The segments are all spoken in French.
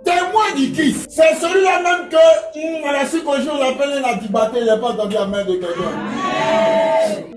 Témoin du Christ. C'est celui-là même que, à la suite qu'aujourd'hui on l'appelle un adibaté, il n'a pas entendu la main de quelqu'un.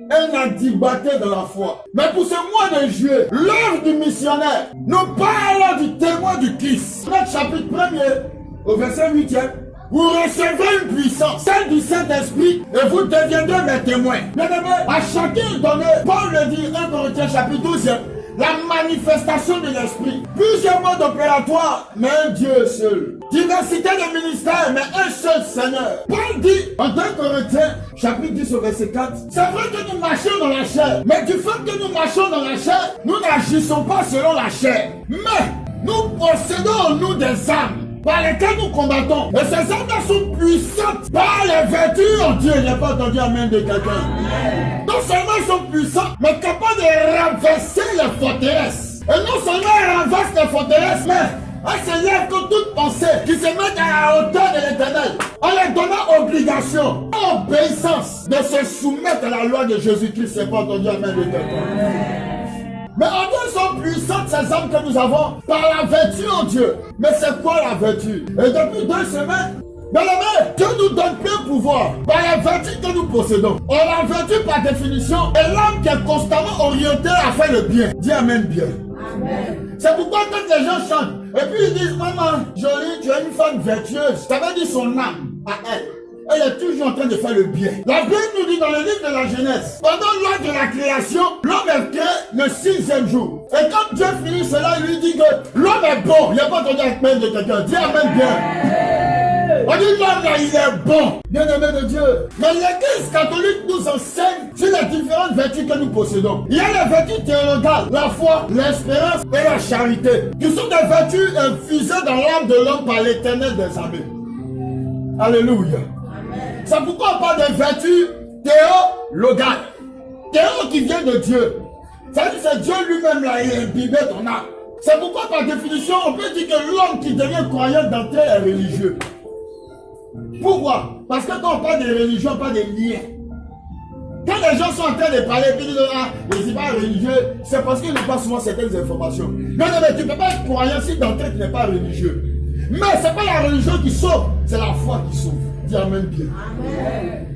Un adibaté de la foi. Mais pour ce mois de juillet, l'œuvre du missionnaire, nous parlons du témoin du Christ. Notre chapitre 1er, au verset 8e. Vous recevrez une puissance, celle du Saint-Esprit, et vous deviendrez mes témoins. Bien-aimés, à chacun donné, Paul le dit, 1 Corinthiens chapitre 12, la manifestation de l'Esprit. Plusieurs modes opératoires, mais un Dieu seul. Diversité de ministères, mais un seul Seigneur. Paul dit, en 2 Corinthiens chapitre 10 au verset 4, c'est vrai que nous marchons dans la chair, mais du fait que nous marchons dans la chair, nous n'agissons pas selon la chair. Mais nous possédons en nous des âmes par lesquelles nous combattons. Et ces âmes-là sont puissantes par les vertus en Dieu. Il n'y a pas entendu amen de quelqu'un. Non seulement ils sont puissants, mais capables de renverser les forteresses. Et non seulement ils renversent les forteresses, mais un Seigneur que toute pensée qui se met à la hauteur de l'Éternel, en leur donnant obligation, obéissance de se soumettre à la loi de Jésus-Christ. C'est pas entendu amen de quelqu'un. Mais en Dieu sont puissantes ces âmes que nous avons par la vertu en Dieu. Mais c'est quoi la vertu? Et depuis 2 semaines, Dieu nous donne plein pouvoir par la vertu que nous possédons. On la vertu par définition est l'âme qui est constamment orientée à faire le bien. Dis amen bien. Amen. C'est pourquoi quand les gens chantent, et puis ils disent, maman, jolie, tu es une femme vertueuse. Ça veut dire son âme à elle. Elle est toujours en train de faire le bien. La Bible nous dit dans le livre de la Genèse, pendant l'heure de la création, l'homme est créé le 6e jour. Et quand Dieu finit cela, il lui dit que l'homme est bon. Il n'y a pas entendu amen de quelqu'un. Dis amen bien. On dit l'homme là, il est bon. Bien-aimé de Dieu. Mais l'Église catholique nous enseigne sur les différentes vertus que nous possédons. Il y a les vertus théologales, la foi, l'espérance et la charité, qui sont des vertus infusées dans l'âme de l'homme par l'Éternel des armées. Alléluia. C'est pourquoi on parle de vertus théologales. Théo qui vient de Dieu. Ça veut dire que c'est Dieu lui-même là, il a imbibé ton âme. C'est pourquoi par définition, on peut dire que l'homme qui devient croyant d'entrée est religieux. Pourquoi? Parce que quand on parle de religion, on parle de liens. Quand les gens sont en train de parler, puis ils disent, ah, les pas religieux, c'est parce qu'ils n'ont pas souvent certaines informations. Non, mais tu ne peux pas être croyant si d'entrée tu n'es pas religieux. Mais ce n'est pas la religion qui sauve, c'est la foi qui sauve. Dis amen bien. Amen.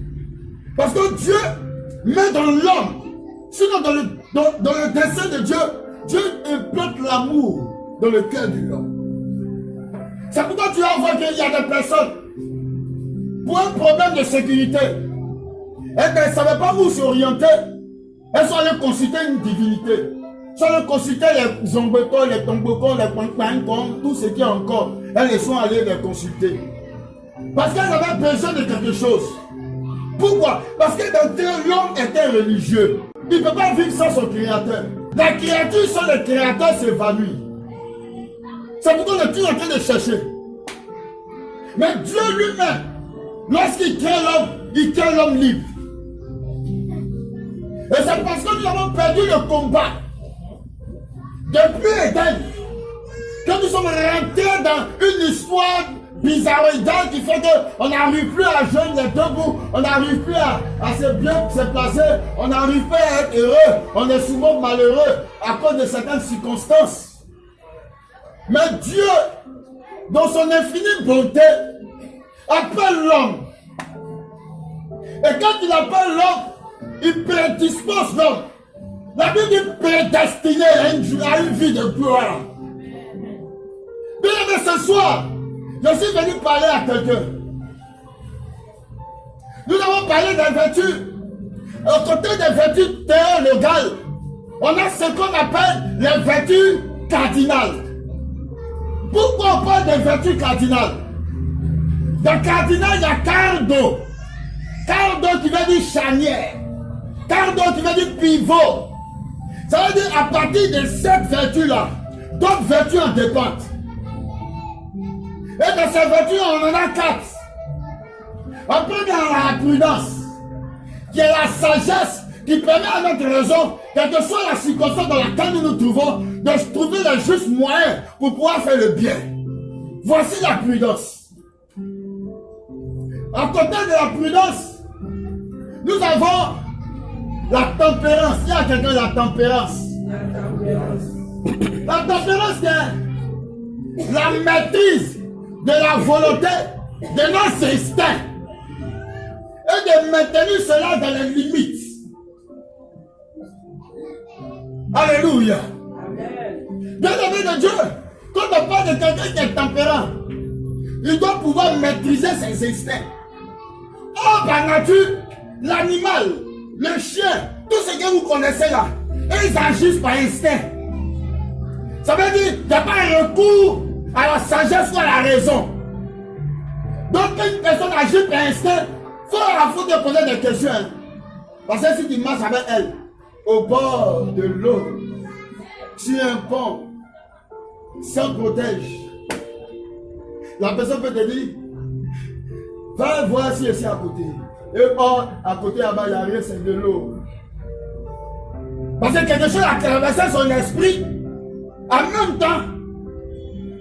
Parce que Dieu met dans l'homme, sinon dans le dessein de Dieu, Dieu implante l'amour dans le cœur de l'homme. C'est pourquoi tu vas voir qu'il y a des personnes, pour un problème de sécurité, elles ne savaient pas où s'orienter, elles sont allées consulter une divinité. Elles sont allées consulter les zombetons, les tombokons, les pankpankons, tout ce qui est encore. Elles sont allées les consulter. Parce qu'elles avaient besoin de quelque chose. Pourquoi? Parce que dans Dieu, l'homme était religieux. Il ne peut pas vivre sans son créateur. La créature sans le créateur s'évanouit. C'est pourquoi on est toujours en train de chercher. Mais Dieu lui-même, lorsqu'il crée l'homme, il crée l'homme libre. Et c'est parce que nous avons perdu le combat depuis Éden que nous sommes rentrés dans une histoire bizarroïdale qui fait qu'on n'arrive plus à joindre les deux bouts, on n'arrive plus à se bien se placer, on n'arrive pas à être heureux, on est souvent malheureux à cause de certaines circonstances. Mais Dieu, dans son infinie bonté, appelle l'homme. Et quand il appelle l'homme, il prédispose l'homme. La Bible dit prédestiné à une vie de gloire. Bien aimé, ce soir, je suis venu parler à quelqu'un. Nous avons parlé des vertus. Au côté des vertus théologales, on a ce qu'on appelle les vertus cardinales. Pourquoi on parle des vertus cardinales? Dans cardinal, il y a cardo. Cardo qui veut dire charnière. Cardo qui veut dire pivot. Ça veut dire à partir de cette vertu-là, d'autres vertus en dépendent. Et dans ces vertus, on en a 4. On peut dire la prudence, qui est la sagesse qui permet à notre raison, quelle que soit la circonstance dans laquelle nous nous trouvons, de trouver le juste moyen pour pouvoir faire le bien. Voici la prudence. À côté de la prudence, nous avons la tempérance. Il y a quelqu'un de la tempérance. La tempérance, la maîtrise de la volonté, de nos instincts et de maintenir cela dans les limites. Alléluia. Bien-aimé de Dieu, quand on parle de quelqu'un qui est tempérant, il doit pouvoir maîtriser ses instincts. Or, par nature, l'animal, le chien, tout ce que vous connaissez là, ils agissent par instinct. Ça veut dire qu'il n'y a pas un recours à la sagesse ou à la raison. Donc, quand une personne agit par instinct, il faut te poser des questions. Hein. Parce que si tu marches avec elle, au bord de l'eau, sur un pont, sans protège, la personne peut te dire, va voir si c'est à côté. Et or, à côté, là-bas, il n'y a rien, c'est de l'eau. Parce que quelque chose a traversé son esprit. En même temps,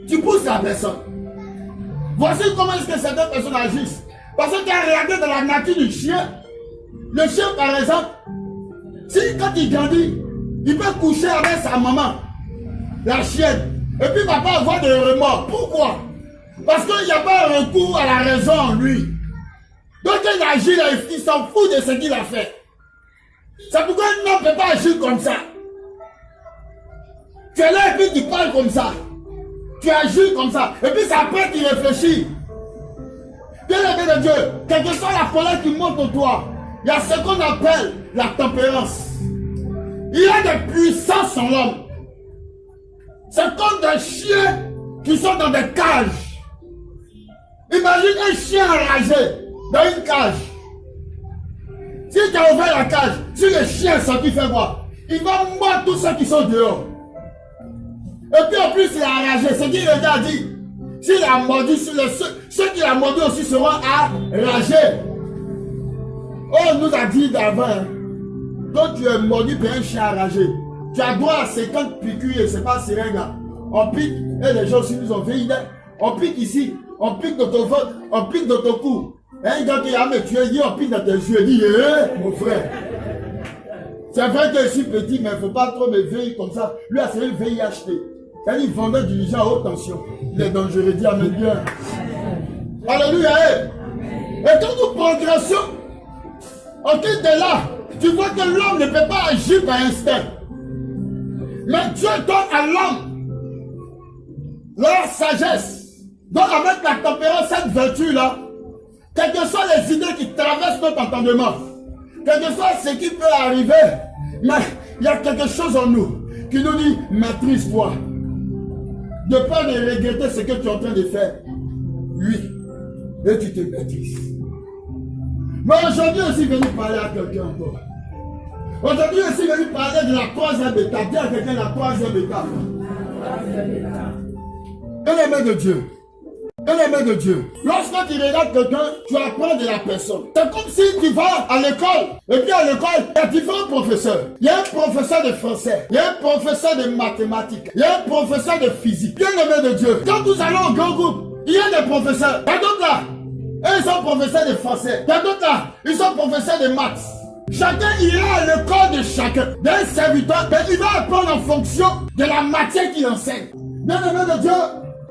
tu pousses la personne. Voici comment est-ce que certaines personnes agissent. Parce que tu as regardé dans la nature du chien. Le chien, par exemple, si quand il grandit, il peut coucher avec sa maman, la chienne, et puis il ne va pas avoir de remords. Pourquoi? Parce qu'il n'y a pas un recours à la raison en lui. Donc il agit là, il s'en fout de ce qu'il a fait. C'est pourquoi un homme ne peut pas agir comme ça. Tu es là et puis tu parles comme ça. Tu agis comme ça. Et puis c'est après tu réfléchis. Bien-aimé de Dieu, quelle que soit la colère qui monte en toi, il y a ce qu'on appelle la tempérance. Il y a des puissances en l'homme. C'est comme des chiens qui sont dans des cages. Imagine un chien enragé dans une cage. Si tu as ouvert la cage, si le chien sort, il fait quoi? Il va mordre tous ceux qui sont dehors. Et puis en plus, il a enragé. Ce qu'il a dit, s'il a mordu, ceux qui l'ont mordu aussi seront enragés. Oh, nous a dit d'avant, hein, quand tu es mordu par un chien enragé, tu as droit à 50 piqûres et c'est pas seringue. On pique, et les gens aussi nous ont fait idée. On pique ici, on pique dans ton ventre, on pique dans ton cou. Un gars qui a me tué, dit on pique dans tes yeux, il dit, mon frère. C'est vrai que je suis petit, mais il ne faut pas trop me veiller comme ça. Lui, c'est le VIH. C'est-à-dire, il vendait du ligeant à haute tension. Il est dangereux, dis amen bien. Alléluia. Et quand nous progressons, ok, de là, tu vois que l'homme ne peut pas agir par instinct. Mais Dieu donne à l'homme la sagesse. Donc avec la tempérance, cette vertu-là, quelles que soient les idées qui traversent notre entendement, quel que soit ce qui peut arriver, mais il y a quelque chose en nous qui nous dit, maîtrise-toi. De peur de regretter ce que tu es en train de faire. Oui, et tu te maîtrises. Mais aujourd'hui aussi venu parler à quelqu'un encore. Aujourd'hui aussi venu parler de la troisième étape. Dis à quelqu'un la troisième étape. Bien-aimé de Dieu. Bien-aimé de Dieu. Lorsque tu regardes quelqu'un, tu apprends de la personne. C'est comme si tu vas à l'école. Et puis à l'école, il y a différents professeurs. Il y a un professeur de français. Il y a un professeur de mathématiques. Il y a un professeur de physique. Bien-aimé de Dieu. Quand nous allons au grand groupe, il y a des professeurs. Il y a d'autres là. Ils sont professeurs de français. Il y a d'autres là. Ils sont professeurs de maths. Chacun ira à l'école de chacun. D'un serviteur, mais il va apprendre en fonction de la matière qu'il enseigne. Bien-aimé de Dieu.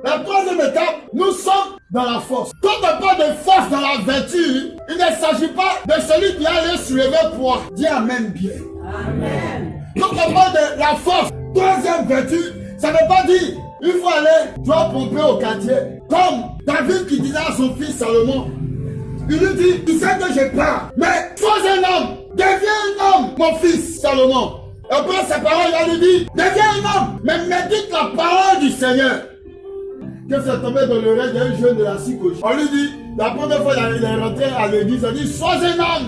La troisième étape, nous sommes dans la force. Quand on parle de force dans la vertu, il ne s'agit pas de celui qui a le soulever poids. Dis amen bien. Amen. Quand on parle de la force, troisième vertu, ça ne veut pas dire il faut aller, tu dois pomper au quartier. Comme David qui disait à son fils Salomon, il lui dit, tu sais que je pars, mais sois un homme, deviens un homme, mon fils Salomon. Et après sa parole, il lui dit, deviens un homme, mais médite la parole du Seigneur. Que ça tombait dans l'oreille d'un jeune de la psychologie. On lui dit, la première fois il est rentré à l'église, on dit, sois un homme.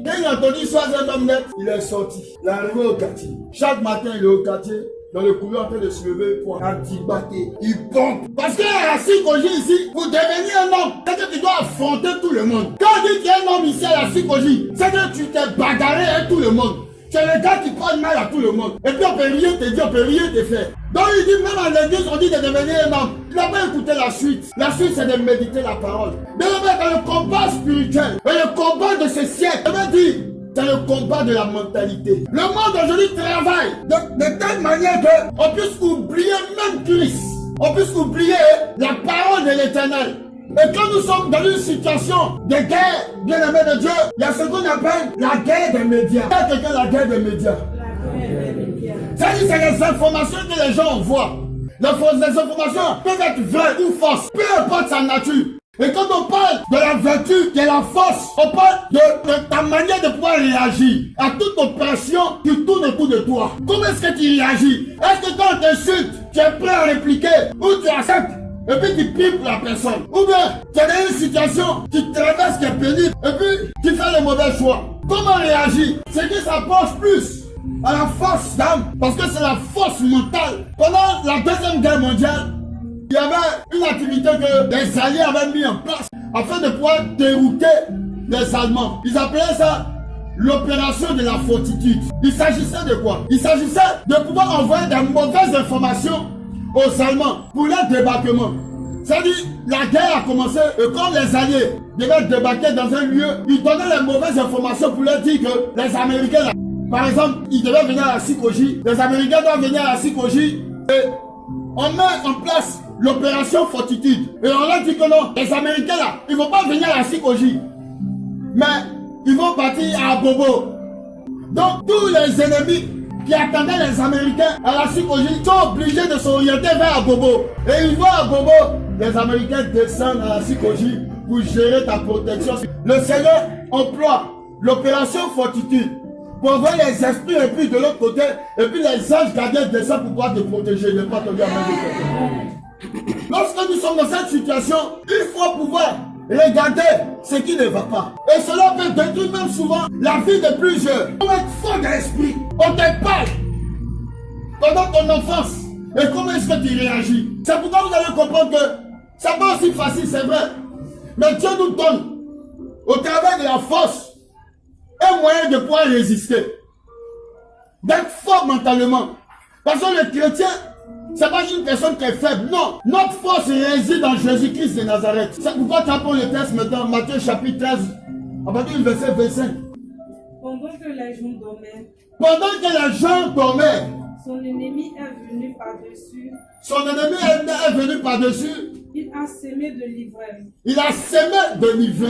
Quand il a entendu, sois un homme net, il est sorti. Il est arrivé au quartier. Chaque matin, il est au quartier, dans le couloir en train de se lever pour anti-battre. Il pompe. Parce que la psychologie ici, pour devenir un homme, c'est que tu dois affronter tout le monde. Quand on dit qu'il y a un homme ici à la psychologie, c'est que tu t'es bagarré avec tout le monde. C'est le gars qui prend mal à tout le monde. Et puis on peut rien te dire, on peut rien te faire. Donc il dit, même à l'église, on dit de devenir un homme. Il n'a pas écouté la suite. La suite, c'est de méditer la parole. Mais dans le combat spirituel, et le combat de ce siècle, je veux dire, c'est le combat de la mentalité. Le monde aujourd'hui travaille de telle manière qu'on puisse oublier même Christ. on puisse oublier la parole de l'Éternel. Et quand nous sommes dans une situation de guerre, bien aimé de Dieu, il y a ce qu'on appelle la guerre des médias. Il y a quelqu'un la guerre des médias. C'est-à-dire c'est les informations que les gens envoient. Les informations peuvent être vraies ou fausses, peu importe sa nature. Et quand on parle de la vertu qui est la force, on parle de ta manière de pouvoir réagir à toute opération qui tourne autour de toi. Comment est-ce que tu réagis? Est-ce que quand on t'insulte, tu es prêt à répliquer ou tu acceptes et puis tu pipes la personne? Ou bien tu es dans une situation, tu traverses qui est pénible et puis tu fais le mauvais choix. Comment réagir? C'est que ça penche plus à la force d'âme, parce que c'est la force mentale. Pendant la Deuxième Guerre mondiale, il y avait une activité que les Alliés avaient mis en place afin de pouvoir dérouter les Allemands. Ils appelaient ça l'opération de la fortitude. Il s'agissait de quoi? Il s'agissait de pouvoir envoyer des mauvaises informations aux Allemands pour leur débarquement. C'est-à-dire, la guerre a commencé et comme les Alliés devaient débarquer dans un lieu, ils donnaient les mauvaises informations pour leur dire que les Américains, par exemple, ils devaient venir à la Sikoji. Les Américains doivent venir à la Sikoji et on met en place l'opération fortitude. Et on leur dit que non, les Américains là, ils ne vont pas venir à la Sikoji. Mais ils vont partir à Bobo. Donc tous les ennemis qui attendaient les Américains à la Sikoji sont obligés de s'orienter vers Bobo. Et ils vont à Bobo. Les Américains descendent à la Sikoji pour gérer ta protection. Le Seigneur emploie l'opération fortitude pour envoyer les esprits et puis de l'autre côté, et puis les anges gardiens descendent pour pouvoir te protéger. Ne pas tomber à main de quelqu'un. Lorsque nous sommes dans cette situation, il faut pouvoir regarder ce qui ne va pas. Et cela peut détruire même souvent la vie de plusieurs. On est fort d'esprit. On te parle pendant ton enfance. Et comment est-ce que tu réagis? C'est pourquoi vous allez comprendre que c'est pas aussi facile, c'est vrai. Mais Dieu nous donne, au travers de la force, un moyen de pouvoir résister. D'être fort mentalement. Parce que le chrétien, c'est pas une personne qui est faible. Non. Notre force réside en Jésus-Christ de Nazareth. C'est pourquoi tu apprends le texte maintenant, Matthieu chapitre 13, à partir du verset 25. Pendant que les gens dormaient. Pendant que les gens dormaient. Son ennemi est venu par-dessus. Son ennemi est venu par-dessus. Il a semé de l'ivraie. Il a semé de l'ivraie.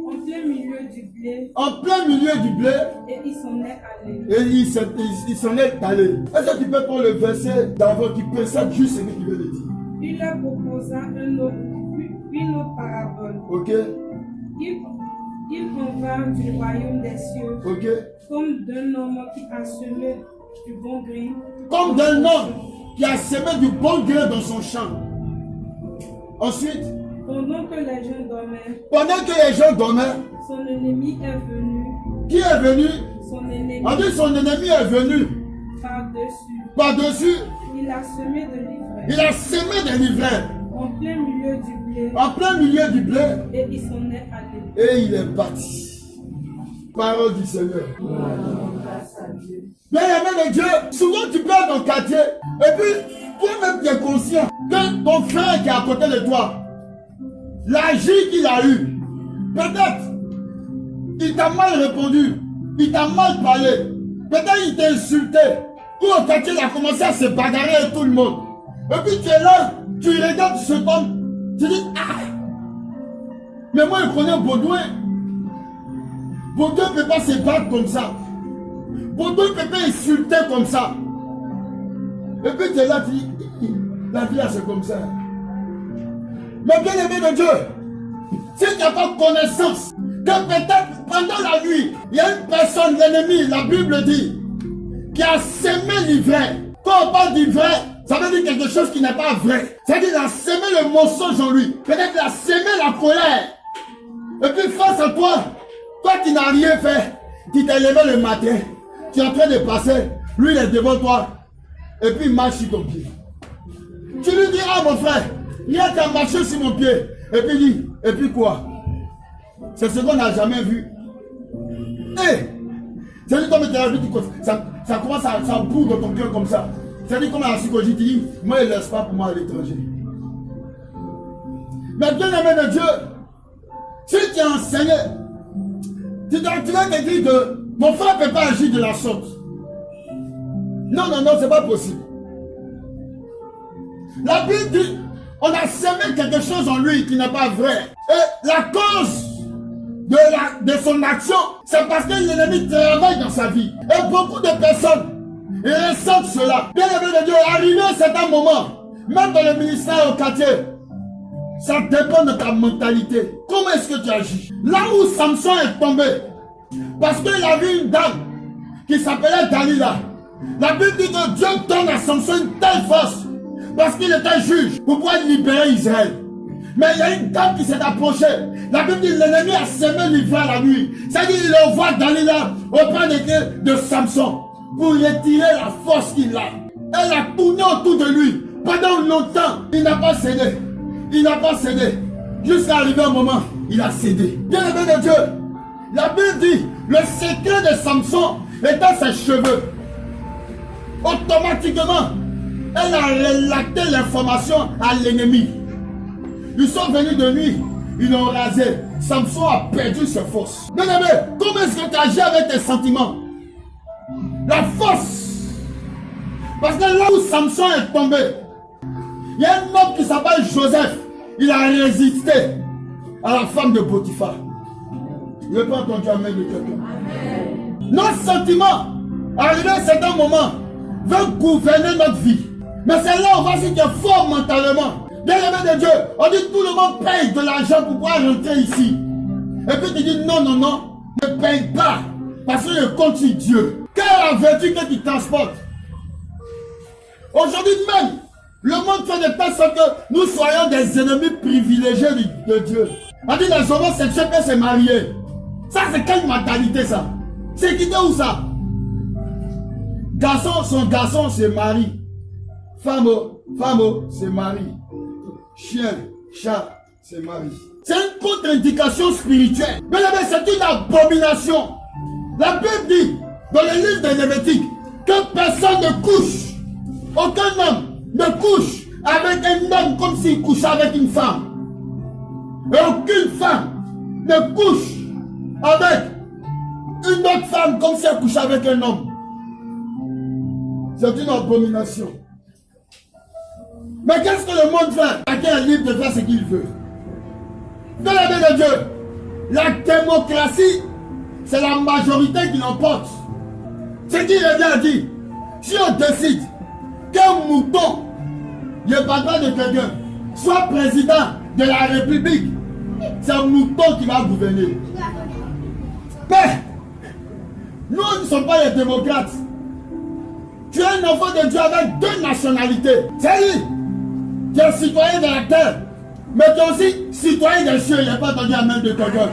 En plein milieu du blé. En plein milieu du blé. Et il s'en est allé. Et il s'en est allé. Est-ce que tu peux prendre le verset d'avant qui précède juste ce qu'il veut le dire? Il leur proposa une autre parabole. Ok. Il en va du royaume des cieux. Ok. Comme d'un homme qui a semé du bon grain. Comme d'un homme qui a semé du bon grain dans son champ. Ensuite. Pendant que les gens dormaient. Pendant que les gens dormaient. Son ennemi est venu. Qui est venu? Son ennemi. On dit son ennemi est venu. Par-dessus. Par-dessus. Il a semé de l'ivraie. Il a semé de l'ivraie. En plein milieu du blé. En plein milieu du blé. Et il s'en est allé. Et il est parti. Parole du Seigneur. Bien aimé de Dieu, souvent tu perds ton quartier. Et puis, toi-même tu es conscient que ton frère qui est à côté de toi, l'agir qu'il a eu, peut-être, il t'a mal répondu, il t'a mal parlé, peut-être il t'a insulté, ou au quartier il a commencé à se bagarrer avec tout le monde. Et puis tu es là, tu regardes ce homme, tu dis, ah, mais moi je connais Baudouin. Baudouin ne peut pas se battre comme ça. Baudouin ne peut pas insulter comme ça. Et puis tu es là, tu dis, la vie là c'est comme ça. Mais bien aimé de Dieu, si tu n'as pas connaissance que peut-être pendant la nuit, il y a une personne, l'ennemi, la Bible dit, qui a semé l'ivraie. Quand on parle d'ivraie, ça veut dire quelque chose qui n'est pas vrai. C'est-à-dire qu'il a semé le mensonge en lui. Peut-être qu'il a semé la colère. Et puis face à toi, toi qui n'as rien fait, tu t'es levé le matin, tu es en train de passer, lui il est devant toi, et puis il marche sur ton pied. Tu lui dis, ah mon frère, il a qu'à marcher sur mon pied. Et puis il dit, et puis quoi? C'est ce qu'on n'a jamais vu. C'est-à-dire comme tu as vu, ça commence à bourre dans ton cœur comme ça. C'est-à-dire comme à la psychologie, tu dis, moi il ne laisse pas pour moi à l'étranger. Mais bien aimé de Dieu, si tu es enseigné, tu vas te dire que mon frère ne peut pas agir de la sorte. Non, non, non, c'est pas possible. La Bible dit, on a semé quelque chose en lui qui n'est pas vrai. Et la cause de son action, c'est parce que l'ennemi travaille dans sa vie. Et beaucoup de personnes ressentent cela. Bien aimé de Dieu, arrivé à un certain moment, même dans le ministère au quartier, ça dépend de ta mentalité. Comment est-ce que tu agis? Là où Samson est tombé, parce qu'il a vu une dame qui s'appelait Dalila. La Bible dit que Dieu donne à Samson une telle force, parce qu'il était juge, pour pouvoir libérer Israël. Mais il y a une dame qui s'est approchée. La Bible dit que l'ennemi a semé l'hiver la nuit. C'est-à-dire qu'il envoie Dalila auprès de Samson pour retirer la force qu'il a. Elle a tourné autour de lui pendant longtemps. Il n'a pas cédé. Il n'a pas cédé. Jusqu'à arriver un moment, il a cédé. Bien-aimé de Dieu, la Bible dit, le secret de Samson était ses cheveux. Automatiquement, elle a relaté l'information à l'ennemi. Ils sont venus de nuit, ils l'ont rasé. Samson a perdu ses forces. Bien-aimé, comment est-ce que tu agis avec tes sentiments? La force. Parce que là où Samson est tombé, il y a un homme qui s'appelle Joseph. Il a résisté à la femme de Potiphar. Je n'ai pas entendu amen de quelqu'un. Nos sentiments, arrivé à un certain moment, veulent gouverner notre vie. Mais c'est là où on va dire que tu es fort mentalement. Bien-aimé de Dieu, on dit tout le monde paye de l'argent pour pouvoir rentrer ici. Et puis tu dis non, non, non, ne paye pas. Parce que je compte sur Dieu. Quelle est la vertu que tu transportes? Aujourd'hui même, le monde fait de telle sorte que nous soyons des ennemis privilégiés de Dieu. On dit les homosexuels peuvent se marier. Ça c'est quelle mentalité ça? C'est quitté où ça? Son garçon se marie. Femme, se marie. Chien, chat, se marie. C'est une contre-indication spirituelle. Mais c'est une abomination. La Bible dit, dans le livre de Lévitique, que personne ne couche. Aucun homme ne couche avec un homme comme s'il couchait avec une femme. Et aucune femme ne couche avec une autre femme comme si elle couchait avec un homme. C'est une abomination. Mais qu'est-ce que le monde fait? Chacun est libre de faire ce qu'il veut. Dans la main de Dieu, la démocratie, c'est la majorité qui l'emporte. Ce qu'il revient à dire, si on décide qu'un mouton, je ne parle pas de quelqu'un, soit président de la République, c'est un mouton qui va gouverner. Mais, nous ne sommes pas les démocrates. Tu es un enfant de Dieu avec deux nationalités. C'est-à-dire, tu es citoyen de la terre, mais tu es aussi citoyen des cieux. Il n'y a pas entendu amen de quelqu'un.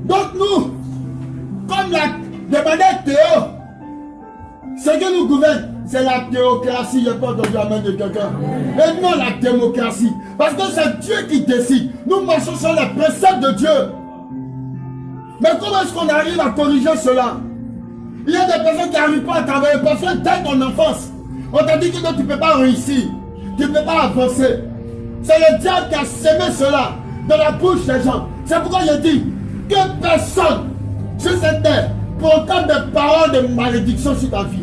Donc nous, comme de manière théo, ce qui nous gouverne, c'est la théocratie. Il n'y a pas entendu amen de quelqu'un. Et non la démocratie. Parce que c'est Dieu qui décide. Nous marchons sur les préceptes de Dieu. Mais comment est-ce qu'on arrive à corriger cela? Il y a des personnes qui n'arrivent pas à travailler parce que dès ton enfance, on t'a dit que tu ne peux pas réussir, tu ne peux pas avancer. C'est le diable qui a semé cela dans la bouche des gens. C'est pourquoi je dis que personne sur cette terre proclame des paroles de malédiction sur ta vie.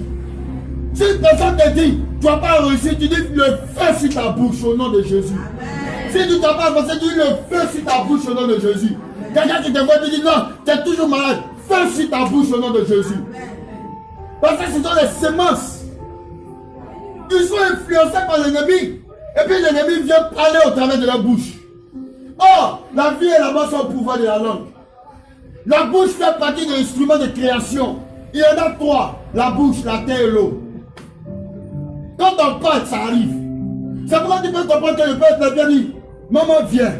Si une personne te dit tu ne vas pas réussir, tu dis le feu sur ta bouche au nom de Jésus. Amen. Si tu ne vas pas avancer, tu dis le feu sur ta bouche au nom de Jésus. Quelqu'un qui te voit te dit non, tu es toujours malade. Feu sur ta bouche au nom de Jésus. Parce que ce sont les semences. Ils sont influencés par l'ennemi. Et puis l'ennemi vient parler au travers de leur bouche. Or, la vie et la mort sont au pouvoir de la langue. La bouche fait partie de l'instrument de création. Il y en a trois. La bouche, la terre et l'eau. Quand on parle, ça arrive. C'est pourquoi tu peux comprendre que le père te bien dit, maman vient.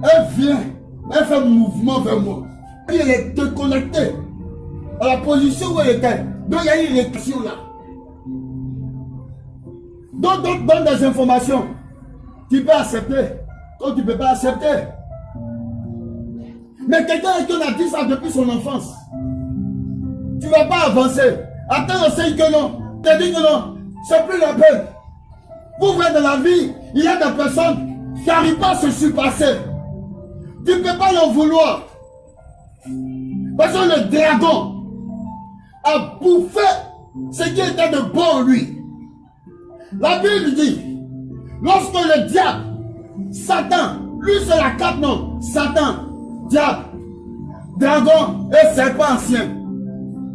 Elle vient. Elle fait un mouvement vers moi. Et elle est déconnectée à la position où elle était. Donc il y a une réaction là. Donc donne des informations. Tu peux accepter. Toi tu ne peux pas accepter. Mais quelqu'un qui a dit ça depuis son enfance. Tu ne vas pas avancer. Attends, enseigne que non. Tu dis que non. C'est plus la peine. Pour vrai dans la vie, il y a des personnes qui n'arrivent pas à se surpasser. Tu ne peux pas leur vouloir. Parce que le dragon a bouffé ce qui était de bon en lui. La Bible dit Lorsque le diable, Satan, lui c'est la carte, non, Satan, diable, dragon et serpent ancien.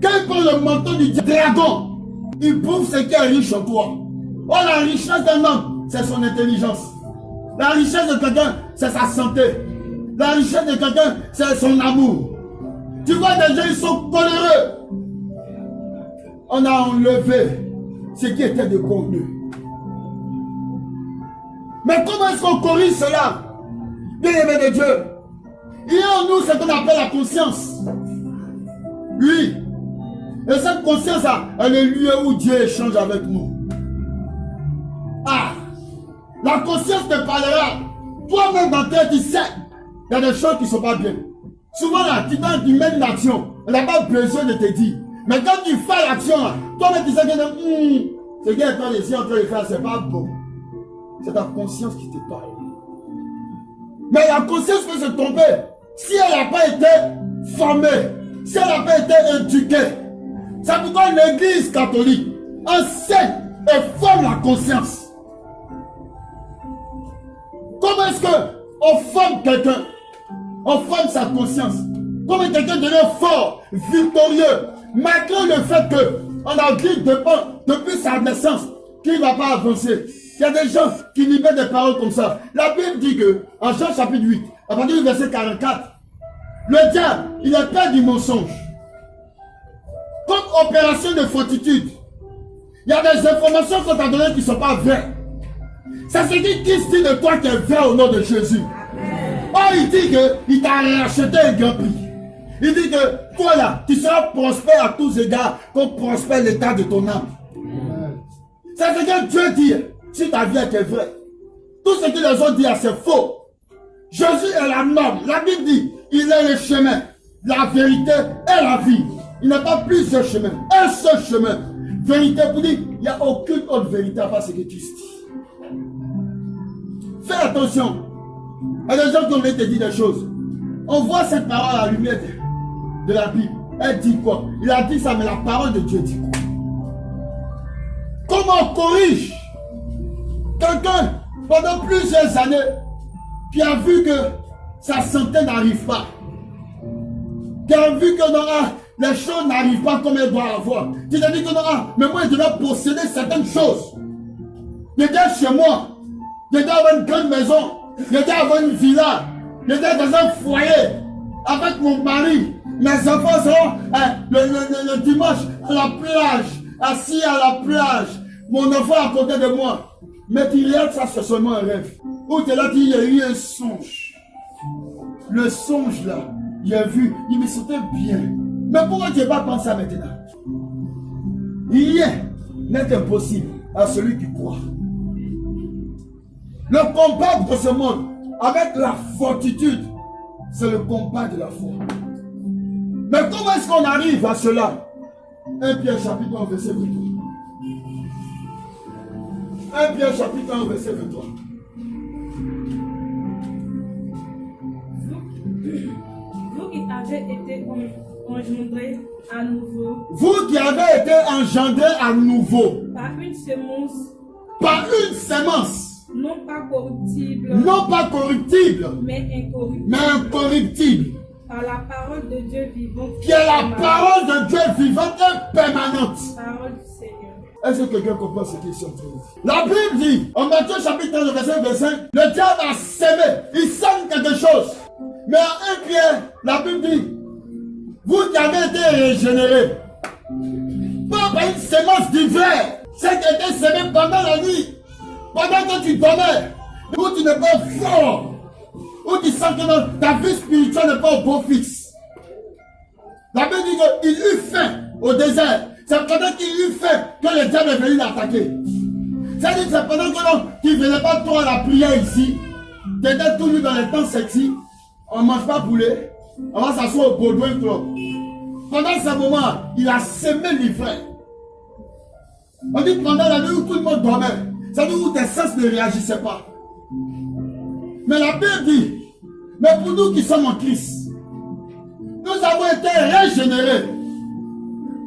Quand il prend le manteau du dragon, il prouve ce qui est riche en toi. Oh, la richesse d'un homme, c'est son intelligence. La richesse de quelqu'un, c'est sa santé. La richesse de quelqu'un, c'est son amour. Tu vois, des gens, ils sont coléreux. On a enlevé ce qui était de contenu. Mais comment est-ce qu'on corrige cela? Bien-aimé de Dieu, il y a en nous ce qu'on appelle la conscience. Oui. Et cette conscience-là, elle est le lieu où Dieu échange avec nous. Ah! La conscience te parlera. Toi-même dans ta tête, tu sais, il y a des choses qui ne sont pas bien. Souvent là, tu mènes une action, elle n'a pas besoin de te dire. Mais quand tu fais l'action, toi-même tu sais que ce qui est en train de faire, c'est pas bon. C'est ta conscience qui te parle. Mais la conscience peut se tromper si elle n'a pas été formée, si elle n'a pas été éduquée. C'est pourquoi l'Église catholique enseigne et forme la conscience. Comment est-ce qu'on forme quelqu'un? On forme sa conscience. Comment quelqu'un devient fort, victorieux, malgré le fait qu'on a dit depuis sa naissance qu'il ne va pas avancer. Il y a des gens qui libèrent des paroles comme ça. La Bible dit que, en Jean chapitre 8, à partir du verset 44, le diable, il est père du mensonge. Comme opération de fortitude, il y a des informations qu'on t'a données qui ne sont pas vraies. C'est ce qui dit de toi qui est vrai au nom de Jésus. Oh, il dit qu'il t'a racheté un grand prix. Il dit que toi là, tu seras prospère à tous égards, comme prospère l'état de ton âme. C'est ce que Dieu dit. Si ta vie est vraie, tout ce que les autres disent, c'est faux. Jésus est la norme. La Bible dit, il est le chemin, la vérité et la vie. Il n'y a pas plusieurs chemins, un seul chemin. Vérité pour dire, il n'y a aucune autre vérité à part ce que tu dis. Fais attention. Il y a des gens qui ont te dire des choses. On voit cette parole à la lumière de la Bible. Elle dit quoi? Il a dit ça, mais la parole de Dieu dit quoi? Comment on corrige quelqu'un pendant plusieurs années qui a vu que sa santé n'arrive pas, qui a vu que les choses n'arrivent pas comme elles doivent avoir. Tu te dis que mais moi je dois posséder certaines choses. Je dois chez moi, je dois avoir une grande maison, je dois avoir une villa, je dois être dans un foyer avec mon mari. Mes enfants seront le dimanche à la plage, assis à la plage, mon enfant à côté de moi. Mais tu regardes ça, c'est seulement un rêve. Ou tu es là, il y a eu un songe. Le songe là, il a vu, il me sentait bien. Mais pourquoi tu n'as pas pensé à maintenant? Rien n'est impossible à celui qui croit. Le combat de ce monde avec la fortitude, c'est le combat de la foi. Mais comment est-ce qu'on arrive à cela? 1 Pierre chapitre 1 verset 23. 1 Pierre chapitre 1 verset 23. Vous qui avez été engendrés à nouveau. Vous qui avez été engendrés à nouveau. Par une semence. Par une semence. Non pas corruptible. Non pas corruptible. Mais incorruptible. Mais incorruptible. Par la parole de Dieu vivante. Qui est la parole de Dieu vivante et permanente. Parole du Seigneur. Est-ce que quelqu'un comprend ce qu'ils sont en train de dire? La Bible dit, en Matthieu chapitre 13, verset 25, le diable a sémé, il sème quelque chose. Mais en 1 Pierre, la Bible dit, vous qui avez été régénérés, pas par une semence d'hiver, c'est qui a été sémé pendant la nuit, pendant que tu dormais, où tu n'es pas fort, où tu sens que ta vie spirituelle n'est pas au beau fixe. La Bible dit qu'il eut faim au désert. C'est pendant qu'il eut faim que le diable est venu l'attaquer. C'est-à-dire que c'est pendant que tu ne venais pas toi à la prière ici, tu étais toujours dans les temps sexy, on ne mange pas poulet, on va s'asseoir au Baudouin Club. Pendant ce moment, il a semé l'hiver. On dit pendant la nuit où tout le monde dormait, c'est-à-dire où tes sens ne réagissaient pas. Mais la Bible dit, mais pour nous qui sommes en Christ, nous avons été régénérés.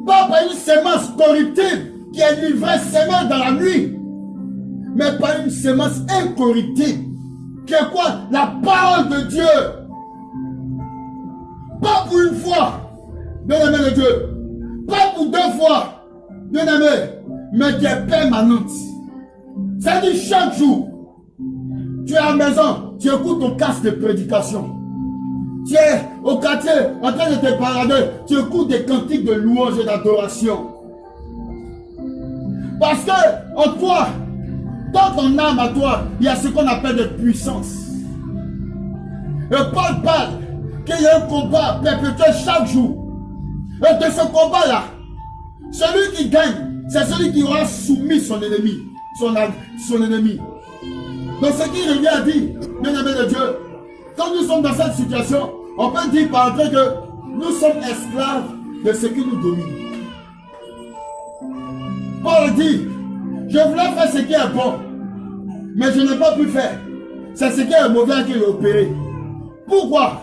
Pas par une semence corruptible qui est livrée semée dans la nuit, mais par une semence incorruptible. Qui est quoi? La parole de Dieu. Pas pour une fois, bien-aimé de Dieu. Pas pour 2 fois, bien-aimé, mais qui est permanente. Ça dit chaque jour. Tu es à la maison, tu écoutes ton casque de prédication. Tu es au quartier en train de te balader, tu écoutes des cantiques de louange et d'adoration. Parce que en toi, dans ton âme à toi, il y a ce qu'on appelle de puissance. Et Paul parle qu'il y a un combat perpétuel chaque jour. Et de ce combat-là, celui qui gagne, c'est celui qui aura soumis son ennemi. Son ennemi. Donc ce qui revient à dire, bien-aimé de Dieu, quand nous sommes dans cette situation, on peut dire par exemple que nous sommes esclaves de ce qui nous domine. Paul dit, je voulais faire ce qui est bon, mais je n'ai pas pu faire. C'est ce qui est mauvais qui est opéré. Pourquoi?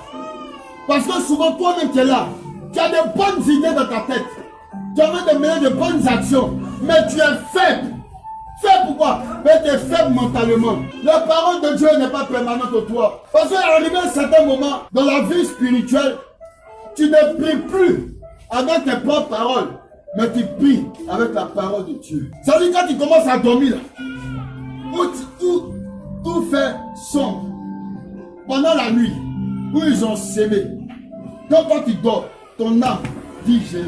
Parce que souvent toi-même tu es là, tu as de bonnes idées dans ta tête, tu as envie de mener de bonnes actions, mais tu es faible. Faible pourquoi? Mais tu es faible mentalement. La parole de Dieu n'est pas permanente en toi. Parce qu'à arrivé à un certain moment dans la vie spirituelle, tu ne pries plus avec tes propres paroles, mais tu pries avec la parole de Dieu. Ça veut dire quand tu commences à dormir, tout fait sombre. Pendant la nuit, où ils ont sémé. Donc quand tu dors, ton âme dit Jésus,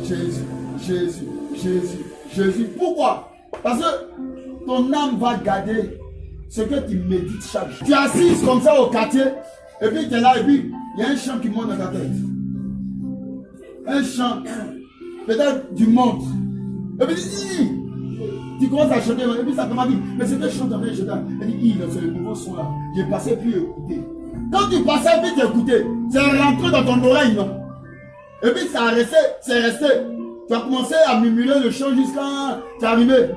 Jésus, Jésus, Jésus, Jésus. Pourquoi? Parce que ton âme va garder ce que tu médites chaque jour. Tu es assise comme ça au quartier, et puis tu es là, et puis il y a un chant qui monte dans ta tête. Un chant, peut-être du monde. Et puis tu commences à chanter, et puis ça commence à dire, mais c'est que je chante en train de chanter. Elle dit, c'est le nouveau son là. J'ai passé puis écouter. Quand tu passais puis t'écoutais, c'est rentré dans ton oreille, non? Et puis ça a resté, c'est resté. Tu as commencé à murmurer le chant jusqu'à tu es arrivé.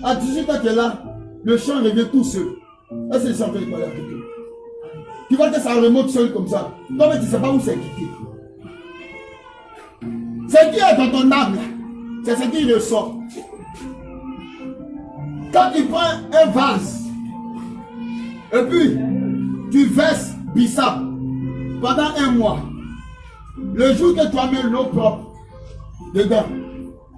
À 18 ans, tu es là. Le chant revient tout seul. Est-ce que c'est en train de parler à quelqu'un? Tu vois que ça remonte seul comme ça. Toi, mais tu ne sais pas où c'est quitté. Ce qui est dans ton âme, c'est ce qui ressort. Quand tu prends un vase, et puis tu verses bissap pendant 1 mois, le jour que tu amènes l'eau propre dedans,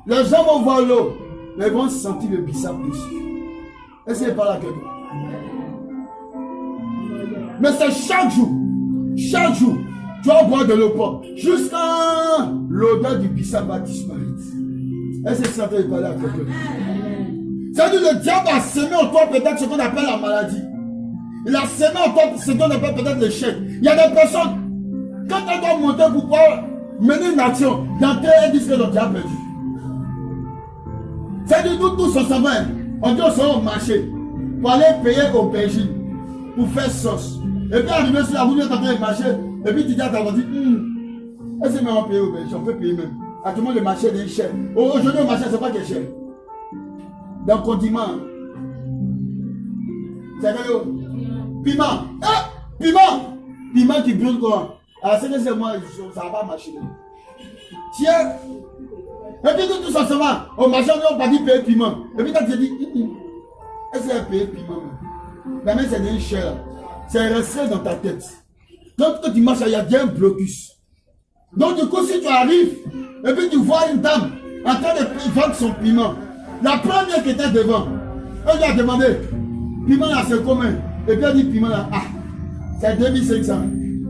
les gens vont voir l'eau, mais ils vont sentir le bissap dessus. Est-ce que c'est pas là quelqu'un? Mais c'est chaque jour, tu vas boire de l'eau propre, jusqu'à l'odeur du bissap va disparaître. Est-ce que ça fait parler à quelqu'un? C'est-à-dire le diable a semé en toi peut-être ce qu'on appelle la maladie. Il a semé en toi ce qu'on appelle peut-être l'échec. Il y a des personnes, quand elles doivent monter pour pouvoir mener une action, d'entrée, elles disent que le diable a perdu. C'est-à-dire nous tous on s'en va, on dit on sort au marché pour aller payer aubergine, pour faire sauce. Et puis arriver sur la route, tu es en train de marcher, et puis tu dis à ta voisine, est-ce que on paye aubergine? On peut payer même. Actuellement le marché est cher. Aujourd'hui le marché c'est pas qu'il est cher. Dans le condiment. C'est vrai, piment. Piment. Piment qui brûle quoi? Alors c'est que c'est moi, ça va pas marcher. Tiens. Et puis tout ça se va. Au marché, on n'a pas dit payer piment. Et puis quand tu dis, est-ce qu'il y a payé piment? Mais même c'est des cher. C'est resté dans ta tête. Donc quand tu marches, il y a bien un blocus. Donc du coup, si tu arrives, et puis tu vois une dame en train de vendre son piment. La première qui était devant, elle lui a demandé, piment là c'est combien? Et puis elle dit, piment là, c'est 2500.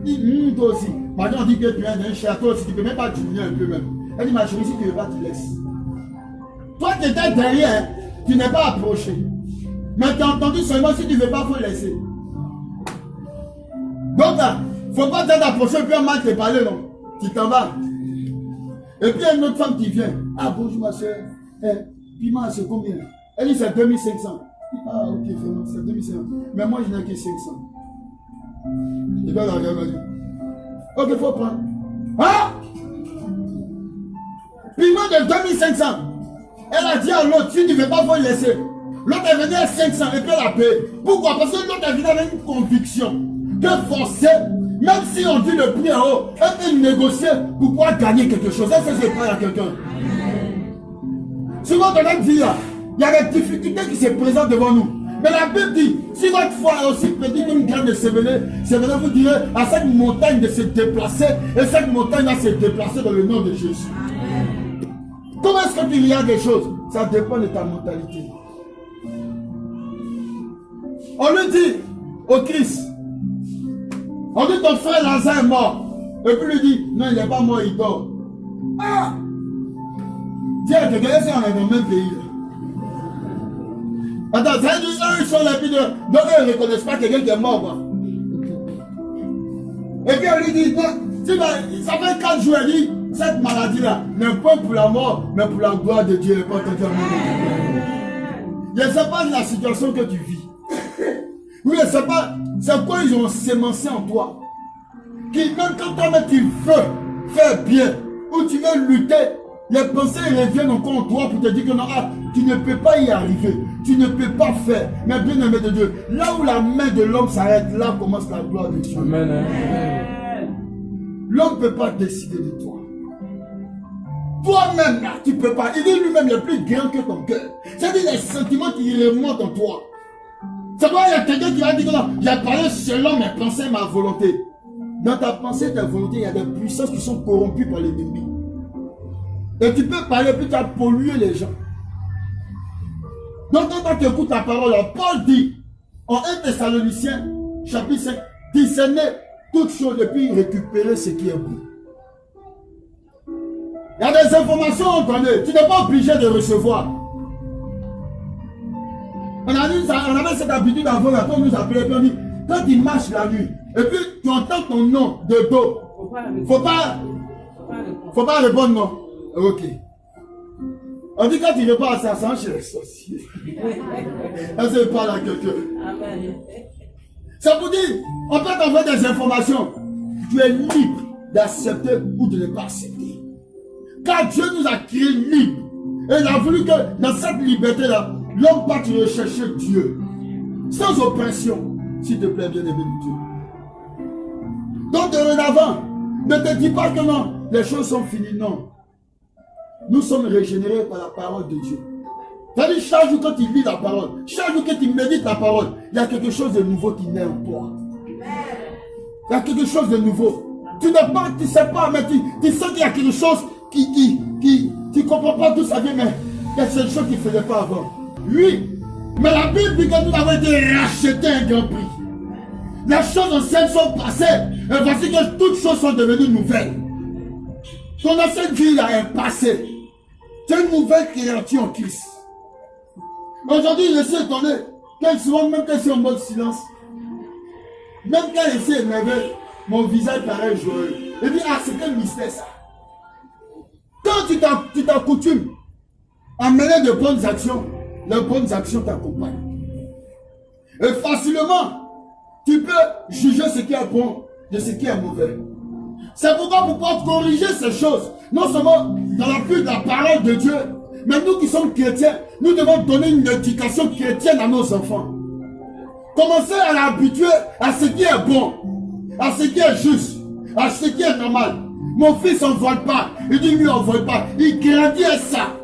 Il dit, toi aussi. Maintenant on dit que tu es un cher, toi aussi, tu ne peux même pas diminuer un peu même. Elle dit, ma chérie, si tu ne veux pas, tu laisses. Toi tu étais derrière, tu n'es pas approché. Mais tu as entendu seulement, si tu ne veux pas, il faut laisser. Donc là, il ne faut pas t'être approché, puis un mal te parler, non. Tu t'en vas. Et puis il y a une autre femme qui vient. Ah bonjour ma soeur. Piment, c'est combien? Elle dit c'est 2500. Ah ok, vraiment, c'est 2500. Mais moi je n'ai que 500. Il va la regarder. Ok, il faut prendre. Ah! Piment de 2500. Elle a dit à l'autre, si tu ne veux pas, il faut le laisser. L'autre est venu à 500 et puis elle a payé. Pourquoi? Parce que l'autre est venu avec une conviction que forcer, même si on dit le prix en haut, elle peut négocier pour pouvoir gagner quelque chose. Est-ce que je parle à quelqu'un? Souvent, on a dit là, Il y a des difficultés qui se présentent devant nous. Mais la Bible dit, si votre foi est aussi petite qu'une graine de sévéné, vous direz à cette montagne de se déplacer, et cette montagne va se déplacer dans le nom de Jésus. Comment est-ce que tu regardes des choses? Ça dépend de ta mentalité. On lui dit au Christ, on dit ton frère Lazare est mort. Et puis lui dit, non, il n'est pas mort, il dort. Ah! Dieu, regardez ça, on est dans le même pays. Attends, ça veut dire eux, ils sont là, puis donc eux, ils ne reconnaissent pas quelqu'un qui est mort, quoi. Et puis on lui dit, non, ça fait 4 jours, il dit, cette maladie-là n'est pas pour la mort, mais pour la gloire de Dieu. Je ne sais pas la situation que tu vis. Oui, je ne sais pas, c'est quoi ils ont sémencé en toi. Qui, même quand toi-même tu veux faire bien, ou tu veux lutter, les pensées reviennent encore en toi pour te dire que non, tu ne peux pas y arriver, tu ne peux pas faire. Mais bien aimé de Dieu, là où la main de l'homme s'arrête, là commence la gloire de Dieu. Amen. L'homme ne peut pas décider de toi. Toi-même, là, tu ne peux pas. Il est lui-même le plus grand que ton cœur. C'est-à-dire les sentiments qui remontent en toi. C'est pourquoi il y a quelqu'un qui va dire que non, j'ai parlé selon mes pensées, ma volonté. Dans ta pensée, ta volonté, il y a des puissances qui sont corrompues par l'ennemi. Et tu peux parler, puis tu as pollué les gens. Donc quand tu écoutes la parole, Paul dit, en 1 Thessaloniciens, chapitre 5, discerner toutes choses et puis récupérer ce qui est bon. Il y a des informations à donner. Tu n'es pas obligé de recevoir. On avait cette habitude avant, quand on nous appelait, puis on dit, quand il marche la nuit, et puis tu entends ton nom de dos, faut pas répondre non. Ok. On dit quand tu réponds à ça, c'est chez les sorciers. Est-ce que parle à quelqu'un? Ça vous dit, on peut t'envoyer des informations. Tu es libre d'accepter ou de ne pas accepter. Car Dieu nous a créés libres. Et il a voulu que dans cette liberté-là, l'homme parte rechercher Dieu. Sans oppression. S'il te plaît, bien aimé de Dieu. Donc, dorénavant, ne te dis pas que non, les choses sont finies. Non. Nous sommes régénérés par la parole de Dieu. C'est-à-dire, chaque jour que tu lis la parole, chaque jour que tu médites la parole, il y a quelque chose de nouveau qui naît en toi. Il y a quelque chose de nouveau. Tu ne sais pas, mais tu sens qu'il y a quelque chose qui tu ne comprends pas d'où ça vient, mais il y a quelque chose qui ne faisait pas avant. Oui, mais la Bible dit que nous avons été rachetés à un grand prix. Les choses anciennes sont passées, et voici que toutes choses sont devenues nouvelles. Ton ancienne vie là est passée. Tu es une nouvelle créature en Christ. Aujourd'hui, je suis étonné, souvent, même quand je suis en mode silence, même quand je suis énervé, mon visage paraît joyeux. Et puis, c'est quel mystère ça? Quand tu t'accoutumes à mener de bonnes actions, les bonnes actions t'accompagnent. Et facilement, tu peux juger ce qui est bon de ce qui est mauvais. C'est pourquoi pour pouvoir corriger ces choses, non seulement dans l'appui de la parole de Dieu, mais nous qui sommes chrétiens, nous devons donner une éducation chrétienne à nos enfants. Commencer à l'habituer à ce qui est bon, à ce qui est juste, à ce qui est normal. Mon fils on ne vole pas, il dit lui on ne vole pas, il grandit à ça.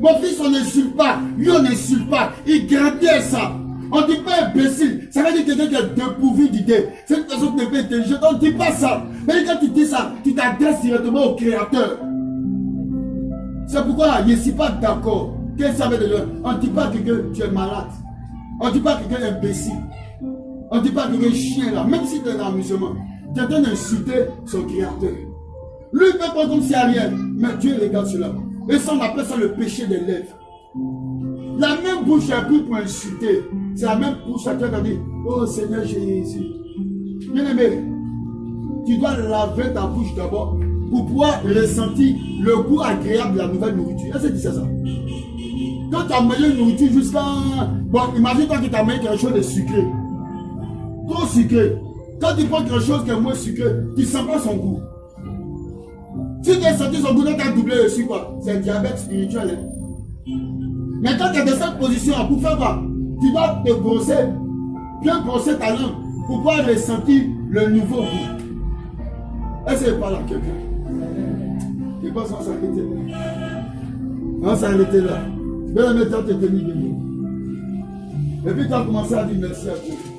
Mon fils on n'insulte pas, lui on n'insulte pas, il grandit à ça. On ne dit pas imbécile, ça veut dire quelqu'un qui est dépourvu d'idées. C'est une personne qui n'est pas intelligente, on ne dit pas ça. Mais quand tu dis ça, tu t'adresses directement au Créateur. C'est pourquoi je ne suis pas d'accord. Qu'est-ce que ça veut dire? On ne dit pas que tu es malade. On ne dit pas que tu es imbécile. On ne dit pas que tu es chien là, même si tu es dans l'amusement. Tu es en train d'insulter son Créateur. Lui ne peut pas comme si rien, mais Dieu regarde cela. Et ça, on appelle ça le péché des lèvres. La même bouche est prise pour insulter. C'est la même bouche à qui a dit, oh Seigneur Jésus. Bien aimé, tu dois laver ta bouche d'abord pour pouvoir ressentir le goût agréable de la nouvelle nourriture. Est-ce que tu sais ça? Quand tu as mangé une nourriture jusqu'à... Bon, imagine-toi que tu as mangé quelque chose de sucré. Trop sucré. Quand tu prends quelque chose qui est moins sucré, tu ne sens pas son goût. Si tu as senti son goût, tu as doublé le sucre. C'est un diabète spirituel. Hein? Mais quand tu es dans cette position, pour faire quoi? Tu dois te brosser, bien brosser ta langue pour pouvoir ressentir le nouveau goût. Est-ce que je parle à quelqu'un? Je pense qu'on s'arrêter là. On s'arrêter là. Bien aimé, tu as te tenu debout. Et puis tu as commencé à dire merci à Dieu.